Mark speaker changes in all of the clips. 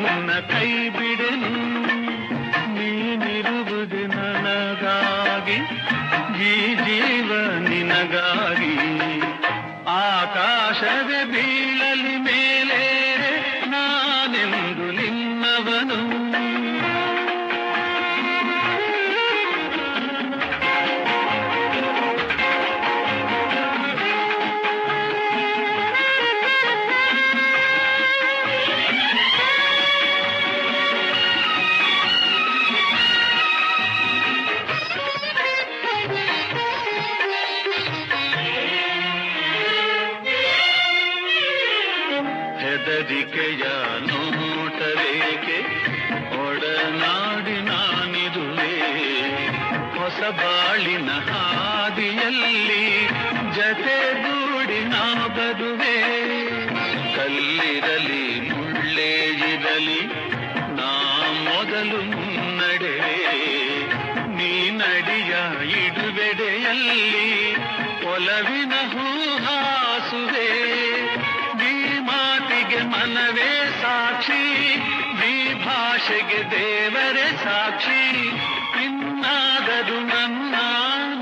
Speaker 1: ನಿನ್ನ ಕೈ ಬಿಡೆನು. ನೀನಿರುವುದು ನನಗಾಗಿ, ಈ ಜೀವ ನಿನಗಾಗಿ. ಆಕಾಶವೇ ಬೀಳಲಿ ಮೇಲೆ ನಾನೆಂದು ನಿನ್ನವನು. ಹೆದರಿಕೆಯ ನೋಟರೇಕೆ ಒಡನಾಡಿ ನಾನಿರುವೆ. ಹೊಸ ಬಾಳಿನ ಹಾದಿಯಲ್ಲಿ ಜತೆಗೂಡಿ ನಾ ಬರುವೆ. ಕಲ್ಲಿರಲಿ ಮುಳ್ಳೇ ಇರಲಿ ನಾ ಮೊದಲು ಮುನ್ನಡೆವೆ. ನೀ ನಡಿಯ ಇಡುವೆಡೆಯಲ್ಲಿ ಒಲವಿನ ಹೂಹಾಸುವೆ. ಮನವೇ ಸಾಕ್ಷಿ, ಈ ಭಾಷೆಗೆ ದೇವರೇ ಸಾಕ್ಷಿ. ಇನ್ನಾದರೂ ನನ್ನ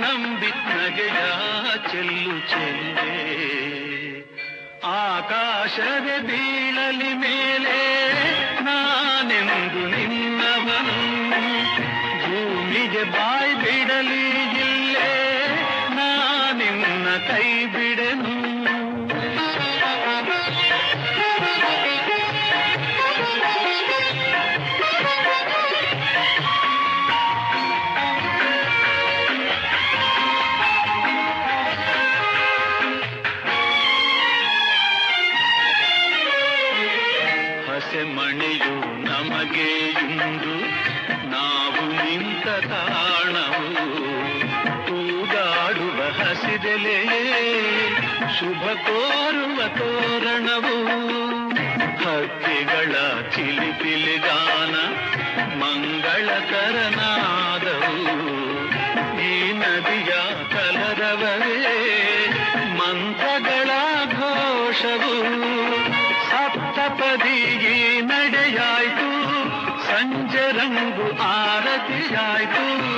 Speaker 1: ನಂಬಿ ನಗೆಯ ಚೆಲ್ಲು ಚೆಲ್ಲೆ. ಆಕಾಶವೇ ಬೀಳಲಿ ಮೇಲೆ ನಾನೆಂದು ನಿನ್ನವನು. ಭೂಮಿಗೆ ಬಾಯಿ ಬಿಡಲಿ ಇಲ್ಲೇ ನಾನಿನ್ನ ಕೈ ಬಿಡೆನು. ಮಣಿಯು ನಮಗೆ ಇಂದು ನಾವು ನಿಂತ ತಾಣವು. ತೂಗಾಡುವ ಹಸಿದೆಲೆಯೇ ಶುಭ ಕೋರುವ ತೋರಣವು. ಹಕ್ಕಿಗಳ ಚಿಲಿಪಿಲಿಗಾನ ಮಂಗಳಕರನಾದವು. ಈ ನದಿಯ ಕಲರವವೇ ಮಂತ್ರಗಳ ಘೋಷವು. ಸಪ್ತಪದಿ ನಡೆಯಾಯ್ತು, ಸಂಜೆ ರಂಗು ಆರತಿಯಾಯ್ತು.